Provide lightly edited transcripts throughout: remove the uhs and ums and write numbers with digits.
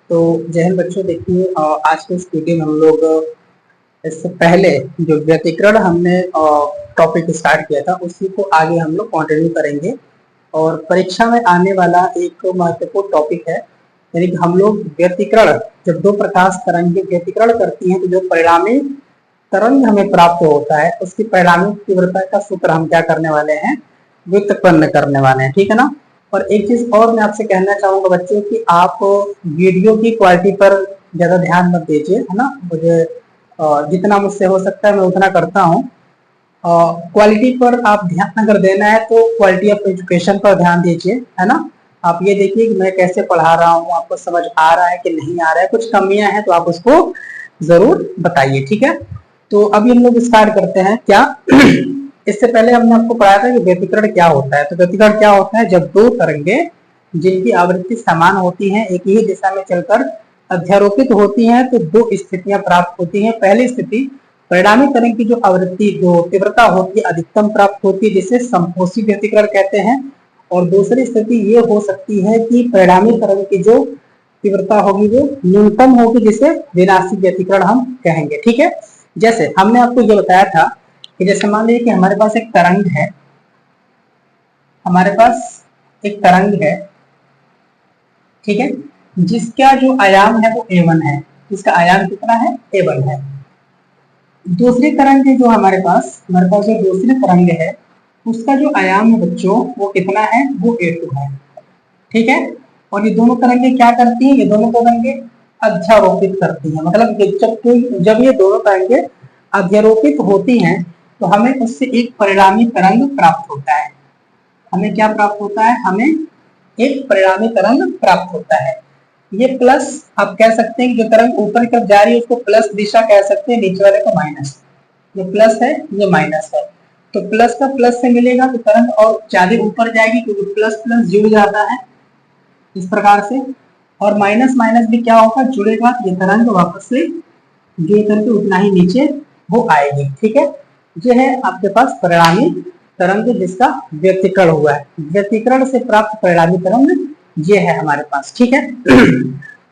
तो जय हिंद बच्चों, देखिए आज के इस वीडियो में हम लोग इससे पहले जो व्यतिकरण हमने टॉपिक स्टार्ट किया था उसी को आगे हम लोग कंटिन्यू करेंगे। और परीक्षा में आने वाला एक महत्वपूर्ण टॉपिक है, यानी कि हम लोग व्यतिकरण, जब दो प्रकाश तरंगें व्यतिकरण करती हैं तो जो परिणामी तरंग हमें प्राप्त होता है उसकी परिणामी तीव्रता का सूत्र हम क्या करने वाले हैं, व्युत्पन्न करने वाले हैं। ठीक है ना। और एक चीज और मैं आपसे कहना चाहूंगा बच्चों कि आप वीडियो की क्वालिटी पर ज्यादा ध्यान मत दीजिए, है ना। मुझे जितना मुझसे हो सकता है मैं उतना करता हूँ। क्वालिटी पर आप ध्यान अगर देना है तो क्वालिटी ऑफ एजुकेशन पर ध्यान दीजिए, है ना। आप ये देखिए कि मैं कैसे पढ़ा रहा हूँ, आपको समझ आ रहा है कि नहीं आ रहा है, कुछ कमियां हैं तो आप उसको जरूर बताइए। ठीक है। तो अभी हम लोग स्टार्ट करते हैं क्या। इससे पहले हमने आपको पढ़ाया था कि व्यतिकरण क्या होता है। तो व्यतिकरण क्या होता है, जब दो तरंगें जिनकी आवृत्ति समान होती हैं एक ही दिशा में चलकर अध्यारोपित होती हैं तो दो स्थितियां प्राप्त होती हैं। पहली स्थिति, परिणामी तरंग की जो आवृत्ति जो तीव्रता होती है अधिकतम प्राप्त होती है जिसे समपोषी व्यतिकरण कहते हैं। और दूसरी स्थिति ये हो सकती है कि परिणामी तरंग की जो तीव्रता होगी वो न्यूनतम होगी जिसे विनाशी व्यतिकरण हम कहेंगे। ठीक है। जैसे हमने आपको ये बताया था कि जैसे मान लीजिए कि हमारे पास एक तरंग है, हमारे पास एक तरंग है, ठीक है, जिसका जो आयाम है वो a1 है। इसका आयाम कितना है, a1 है। दूसरी तरंग है जो हमारे पास जो दूसरी तरंग है उसका जो आयाम है बच्चों वो कितना है, वो a2 है। ठीक है। और ये दोनों तरंगें क्या करती हैं, ये दोनों तरंगें अध्यारोपित करती हैं। मतलब जब ये दोनों तरंगें अध्यारोपित होती हैं तो हमें उससे एक परिणामी तरंग प्राप्त होता है। हमें क्या प्राप्त होता है, हमें एक परिणामी तरंग प्राप्त होता है। ये प्लस आप कह सकते हैं कि जो तरंग ऊपर की तरफ जा रही है उसको प्लस दिशा कह सकते हैं, नीचे वाले को माइनस। ये प्लस है, ये माइनस है, तो प्लस का प्लस से मिलेगा तो तरंग और ज्यादा ऊपर जाएगी क्योंकि प्लस प्लस जुड़ जाता है इस प्रकार से। और माइनस माइनस भी क्या होगा, जुड़ेगा, ये तरंग वापस से जुड़ करके उतना ही नीचे वो आएगी। ठीक है। ये है आपके पास परिणामी तरंग जिसका व्यतिकरण हुआ है। व्यतिकरण से प्राप्त परिणामी तरंग ये है हमारे पास। ठीक है।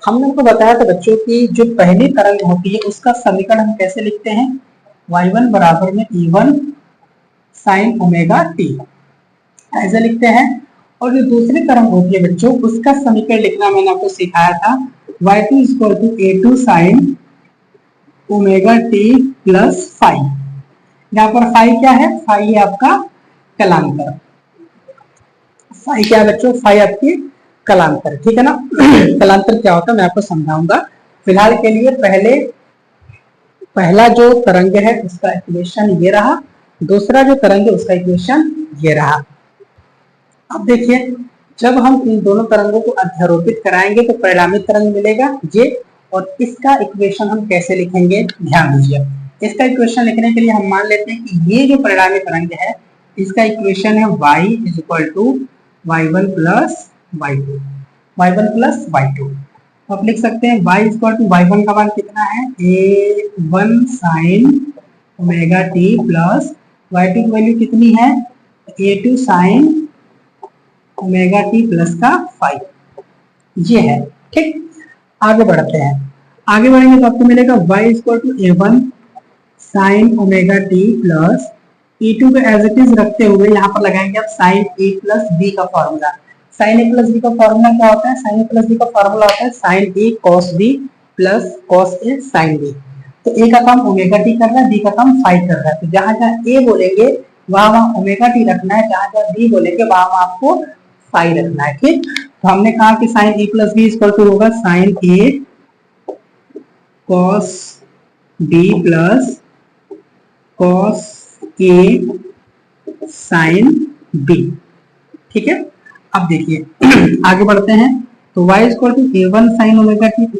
हमने आपको बताया था बच्चों की जो पहली तरंग होती है उसका समीकरण हम कैसे लिखते हैं, y1 बराबर में e1 sin ओमेगा t, ऐसे लिखते हैं। और जो दूसरी तरंग होती है बच्चों उसका समीकरण लिखना मैंने आपको सिखाया था, y2 equal to a2 sin omega t plus five. यहाँ पर फाइव क्या है, फाइव है आपका कलांतर। फाइव क्या है बच्चों, फाइव आपकी कलांतर। ठीक है ना। कलांतर क्या होता है मैं आपको समझाऊंगा। फिलहाल के लिए पहला जो तरंग है उसका इक्वेशन ये रहा, दूसरा जो तरंग है उसका इक्वेशन ये रहा। अब देखिए जब हम इन दोनों तरंगों को अध्यारोपित कराएंगे तो परिणामी तरंग मिलेगा ये। और इसका इक्वेशन हम कैसे लिखेंगे, ध्यान दीजिए। इसका इक्वेशन लिखने के लिए हम मान लेते हैं कि ये जो परिणामी तरंग है इसका इक्वेशन है y is equal to y1 plus y2, y1 plus y2। आप लिख सकते हैं y इक्वल टू y1 का मान कितना है, a1 sin omega t plus y2 की वैल्यू कितनी है, a2 sin omega T plus का 5, ये है। ठीक। आगे बढ़ते हैं, आगे बढ़ेंगे तो आपको मिलेगा y equal to a1 sin omega T plus e2 को एज इट इज रखते हुए यहाँ पर लगाएंगे आप sin a प्लस b का formula. sin a plus b का फॉर्मूला क्या होता है, sin a प्लस b का फॉर्मूला होता है sin a cos b plus cos a sin b। तो a का काम ओमेगा टी कर रहा है, b का काम फाइव कर रहा है, तो जहां जहां a बोलेंगे वहां ओमेगा टी रखना है, जहां जहां b बोलेंगे वहां आपको फाइव रखना है। ठीक। तो हमने कहा कि sin a plus b equal to होगा sin a cos b plus cos a sin b। ठीक है। अब देखिए आगे बढ़ते हैं तो y equal to a1 sin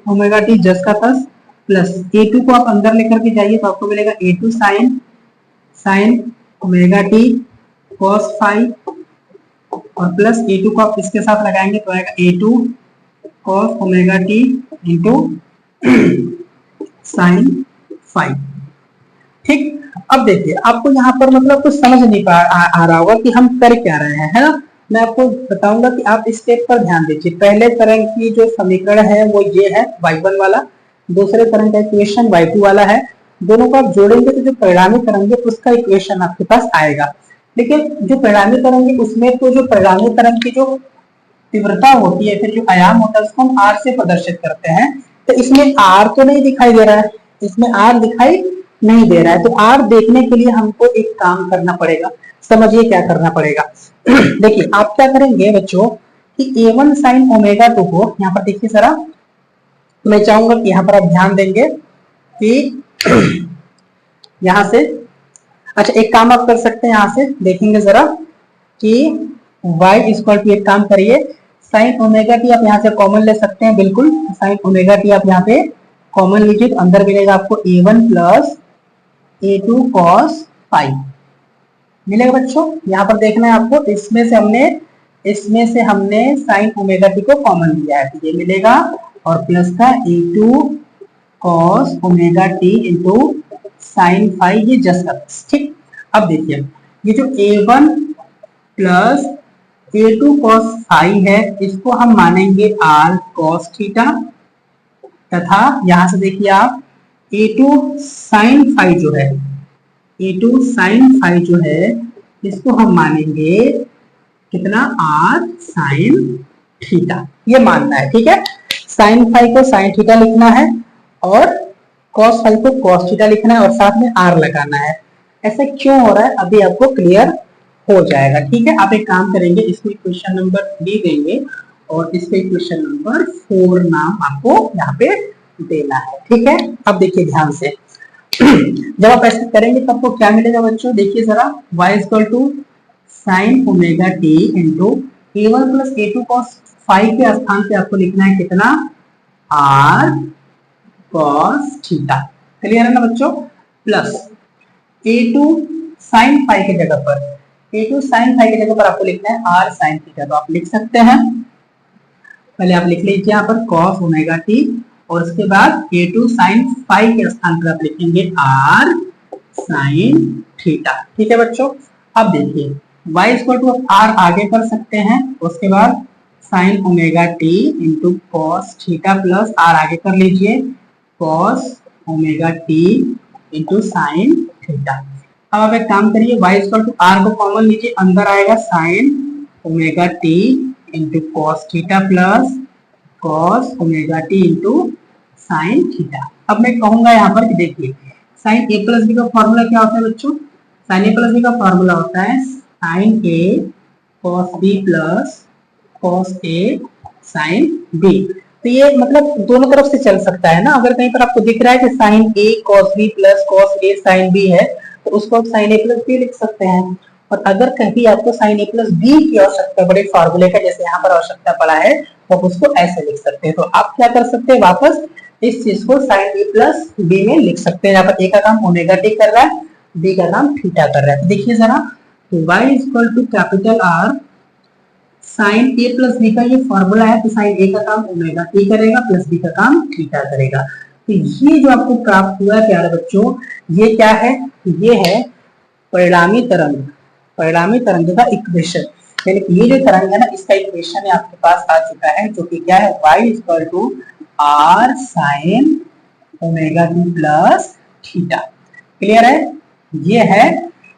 omega t जस का तस प्लस a2 को आप अंदर लेकर के जाइए तो आपको मिलेगा a2 sin omega T cos 5 और प्लस a2 को आप इसके साथ लगाएंगे तो आएगा a2 cos omega t into sin 5। ठीक। अब देखिए आपको यहाँ पर मतलब कुछ समझ नहीं आ रहा होगा कि हम कर क्या रहे हैं, है ना। मैं आपको बताऊंगा कि आप इस स्टेप पर ध्यान दीजिए। पहले तरंग की जो समीकरण है वो ये है y1 वाला, दूसरे तरंग का इक्वेशन y2 वाला है। दोनों को आप जोड़ेंगे तो जो परिणामी तरंग है उसका इक्वेशन आपके पास आएगा। लेकिन जो परिणामी तरंग है उसमें तो जो परिणामी तरंग की जो तीव्रता होती है, फिर जो आयाम होता है उसको हम r से प्रदर्शित करते हैं। तो इसमें r तो नहीं दिखाई दे रहा है, इसमें r दिखाई नहीं दे रहा है। तो r देखने के लिए हमको एक काम करना पड़ेगा। समझिए क्या करना पड़ेगा। देखिए आप क्या करेंगे बच्चों कि a1 sin ओमेगा 2 को यहाँ पर देखिए जरा, मैं चाहूंगा कि यहाँ पर आप ध्यान देंगे कि यहाँ से, अच्छा एक काम आप कर सकते हैं, यहाँ से देखेंगे जरा कि y इक्वल टू, एक काम करिए साइन ओमेगा टी आप यहाँ से कॉमन ले सकते हैं। बिल्कुल साइन ओमेगा टी आप यहाँ पे कॉमन लीजिए तो अंदर मिलेगा आपको a1 plus a2 cos phi मिलेगा बच्चों। यहाँ पर देखना है आपको, इसमें से हमने साइन ओमेगा टी को कॉमन लिया है तो ये मिलेगा, और प्लस का a2 cos omega t into sine phi, ये जस्ट ठीक। अब देखिए ये जो a1 plus a2 cos phi है इसको हम मानेंगे r cos थीटा, तथा यहां से देखिए आप a2 sin फाई जो है, a2 sin फाई जो है इसको हम मानेंगे कितना, r sin थीटा, ये मानना है। ठीक है, sin फाई को sin थीटा लिखना है और cos फाई को cos थीटा लिखना है और साथ में r लगाना है। ऐसा क्यों हो रहा है अभी आपको क्लियर हो जाएगा। ठीक है, आप एक काम करेंगे, इसको इक्वेशन नंबर 3 देंगे और इसको इक्वेशन नंबर 4 नाम आपको यहाँ पे देना है। ठीक है, अब देखिए ध्यान से जब आप ऐसा करेंगे तो आपको क्या मिलेगा बच्चों, देखिए जरा y equal to sine omega t into a1 plus a2 cos phi के स्थान पे आपको लिखना है कितना, r cos थीटा। क्लियर है ना बच्चों, प्लस a2 sin फाई की जगह पर, a2 sin फाई की जगह पर आपको लिखना है r sin थीटा। तो आप लिख सकते हैं, पहले आप लिख लीजिए यहाँ पर cos ओमेगा टी और उसके बाद a2 sin फाई के स्थान पर आप लिखेंगे r sin थीटा। ठीक है बच्चों, अब देखिए y इक्वल टू r आगे कर सकते हैं, उसके बाद sin omega t into cos theta plus r आगे कर लीजिए cos omega t into sin theta. अब आप एक काम करिए, y इक्वल टू r को कॉमन लीजिए, अंदर आएगा sin omega t into cos theta plus cos omega t into sin theta. अब मैं कहूंगा यहाँ पर कि देखिए sin a प्लस बी का फॉर्मूला क्या होता है बच्चों, sin a प्लस बी का फॉर्मूला होता है sin a cos b plus cos a sin b। तो ये मतलब दोनों तरफ से चल सकता है ना, अगर कहीं पर आपको दिख रहा है कि sin a cos b plus cos a sin b है तो उसको आप sin a प्लस b लिख सकते हैं। और अगर कहीं आपको sin a प्लस b की आवश्यकता पड़े फॉर्मूले का, जैसे यहाँ पर आवश्यकता पड़ा है, तो उसको ऐसे लिख सकते हैं। तो आप क्या कर सकते हैं, वापस इस चीज को sin a प्लस b में लिख सकते हैं। यहाँ पर a का काम ओमेगा टी कर रहा है, b का काम थीटा कर रहा है। तो देखिए जरा, तो y equal to capital R sin a plus b का ये फॉर्मूला है, तो sin a का काम ओमेगा टी करेगा प्लस b का काम थीटा करेगा। तो ये जो आपको प्राप्त हुआ है प्यारे बच्चों, ये क्या है, ये है परिणामी तरंग का इक्वेशन। यानी कि ये जो तरंग है ना, इसका इक्वेशन आपके पास आ चुका है, जो कि क्या है, y equal to r sin omega T plus theta. Clear है, ये है।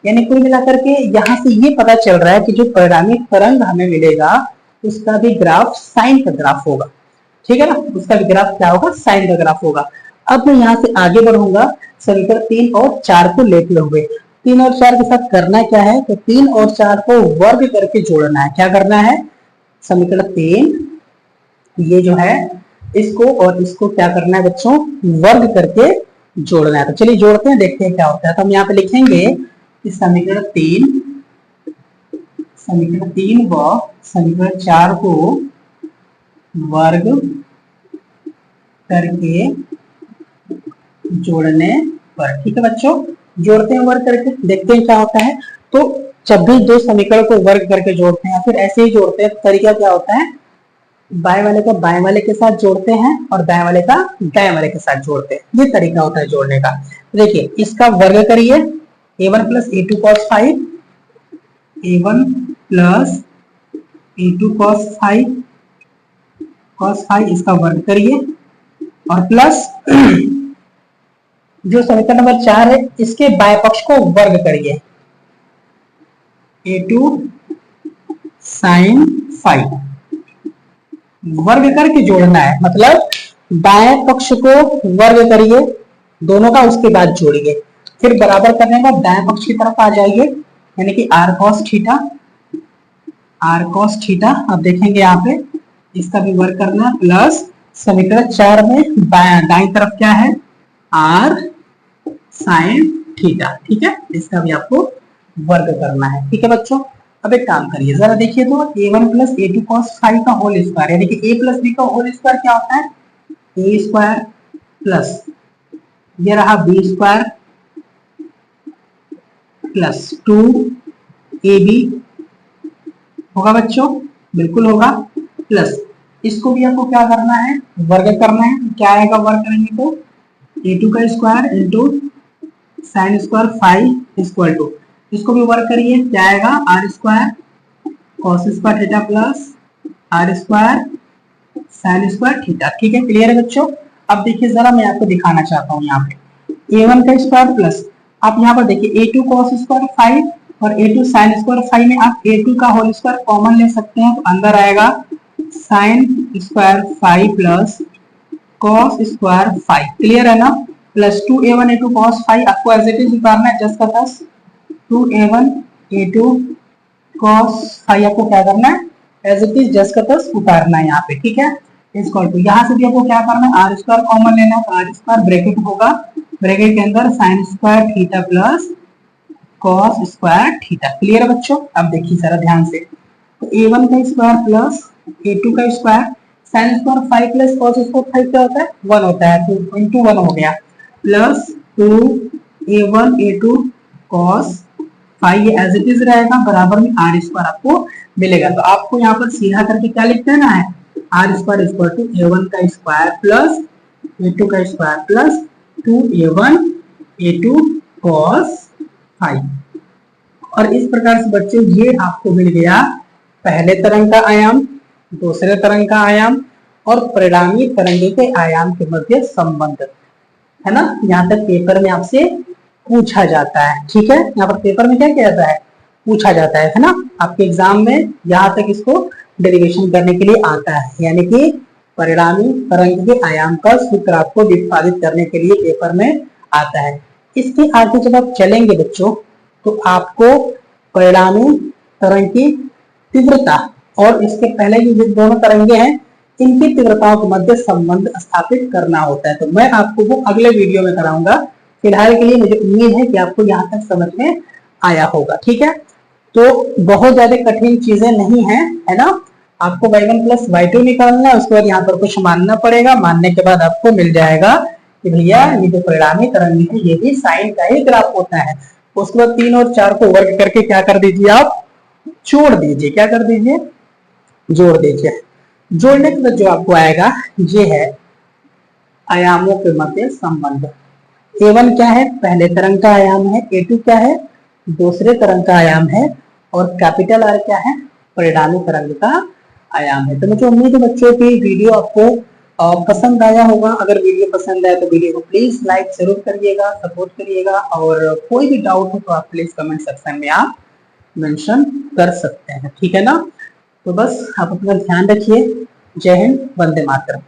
यानी कुल मिलाकर के यहाँ से ये पता चल रहा है कि जो परिणामी तरंग हमें मिलेगा उसका भी ग्राफ साइन का ग्राफ होगा। ठीक है ना, उसका भी ग्राफ क्या होगा, साइन का ग्राफ होगा। अब मैं यहाँ से आगे बढ़ूंगा समीकरण 3 और 4 को लेते हुए। 3 और 4 के साथ करना क्या है, तो 3 और 4 को वर्ग करके जोड़ना है। क्या करना है, समीकरण 3 ये जो है इसको और इसको क्या करना है बच्चों, वर्ग करके जोड़ना है। तो चलिए जोड़ते हैं, देखते हैं क्या होता है। तो हम यहाँ पे लिखेंगे कि समीकरण 3 व समीकरण 4 को वर्ग करके जोड़ने पर। ठीक है बच्चों, जोड़ते हैं वर्ग करके, देखते हैं क्या होता है। तो जब भी दो समीकरण को वर्ग करके जोड़ते हैं, फिर ऐसे ही जोड़ते हैं, तरीका क्या होता है, बाएं वाले का बाएं वाले के साथ जोड़ते हैं और दाएं वाले का दाएं वाले के साथ जोड़ते हैं। ये तरीका होता है जोड़ने का। देखिए इसका वर्ग करिए, a1 plus a2 cos phi, a1 plus into cos phi इसका वर्ग करिए और प्लस जो समीकरण नंबर 4 है इसके बाएं पक्ष को वर्ग करिए a2 sin फाई, वर्ग करके जोड़ना है, मतलब दाएं पक्ष को वर्ग करिए दोनों का, उसके बाद जोड़िए, फिर बराबर करने के बाद दाएं पक्ष की तरफ आ जाइए, यानी कि r cos थीटा। अब देखेंगे यहाँ पे इसका भी वर्ग करना है, प्लस समीकरण 4 में दाएं तरफ क्या है r sin थीटा। ठीक है, इसका भी आपको वर्ग करना है। ठीक है बच्चों, अब एक काम करिए, जरा देखिए तो a1 plus a2 cos phi का होल स्क्वायर, यानी कि a प्लस b का होल स्क्वायर क्या होता है, a स्क्वायर प्लस ये रहा b स्क्वायर प्लस 2ab होगा बच्चों, बिल्कुल होगा, प्लस इसको भी आपको क्या करना है, वर्ग करना है। क्या आएगा वर्ग करेंगे तो a2 का square into sine square phi equal to, इसको भी वर्क करिए, क्या आएगा r square cos square theta plus r square sine square theta. ठीक है, क्लियर है बच्चों। अब देखिए जरा मैं आपको दिखाना चाहता हूँ, यहाँ पे a1 का स्क्वायर प्लस, आप यहाँ पर देखिए a2 cos स्क्वायर फाई और a2 साइन स्क्वायर फाई में आप a2 का होल स्क्वायर कॉमन ले सकते हैं, तो अंदर आएगा sine square phi plus cos square phi, clear है ना, plus 2a1 a2 cos phi, आपको एज इट इज उतारना है जस्ट का तस, 2a1 a2 cos फाई आपको क्या करना है, एज इट इज जस्ट का तस उतारना है यहाँ पे। ठीक है, इक्वल टू यहाँ से भी आपको क्या करना है, आर स्क्वायर कॉमन लेना है, तो आर स्क्वायर ब्रैकेट होगा, ब्रैकेट के अंदर sign square theta plus cos square theta. Clear है बच्चों। अब देखिए जरा ध्यान से, तो a1 का स्क्वायर प्लस a2 का square, sine square five plus cos square five क्या होता है, 1 होता है, तो इंटू 1 हो गया, plus 2a1 a2 cos five, ये एज इट इज रहेगा, बराबर में आर स्क्वायर आपको मिलेगा। तो आपको यहाँ पर सीधा करके क्या लिख देना है, are square equal to a1 का स्क्वायर प्लस a2 का square plus 2a1 a2 cos five. और इस प्रकार से बच्चों ये आपको मिल गया पहले तरंग का आयाम, दूसरे तरंग का आयाम और परिणामी तरंग के आयाम के मध्य संबंध, है ना। यहाँ तक पेपर में आपसे पूछा जाता है। ठीक है, यहाँ पर पेपर में क्या किया जाता है, पूछा जाता है ना, आपके एग्जाम में यहाँ तक इसको डेरिवेशन करने के लिए आता है, यानी कि परिणामी तरंग के आयाम का सूत्र आपको निष्पादित करने के लिए पेपर में आता है। इसके आगे जब आप चलेंगे बच्चों, तो आपको परिणामी तरंग की तीव्रता और इसके पहले की जो दोनों तरंगे हैं इनकी तीव्रताओं के मध्य संबंध स्थापित करना होता है, तो मैं आपको वो अगले वीडियो में कराऊंगा। फिलहाल के लिए मुझे उम्मीद है कि आपको यहाँ तक समझ में आया होगा। ठीक है, तो बहुत ज्यादा कठिन चीजें नहीं है, है ना। आपको y1 प्लस y2 निकालना है, उसके बाद यहाँ पर कुछ मानना पड़ेगा, मानने के बाद आपको मिल जाएगा कि भैया ये जो परिणामी तरंग है ये भी साइन का ही ग्राफ होता है। उसके बाद 3 और 4 को वर्ग करके क्या कर दीजिए, आप जोड़ दीजिए, क्या कर दीजिए, जोड़ दीजिए। जोड़ने के बाद जो आपको आएगा ये है आयामों के मध्य संबंध। a1 क्या है, पहले तरंग का आयाम है, a2 क्या है, दूसरे तरंग का आयाम है, और कैपिटल R क्या है, परिणामी तरंग का आयाम है। तो मुझे उम्मीद है बच्चों की वीडियो आपको पसंद आया होगा। अगर वीडियो पसंद आए तो वीडियो को प्लीज लाइक जरूर करिएगा, सपोर्ट करिएगा, और कोई भी डाउट हो तो आप प्लीज कमेंट सेक्शन में आप मेंशन कर सकते हैं। ठीक है ना, तो बस आप अपना ध्यान रखिए। जय हिंद, वंदे मातरम।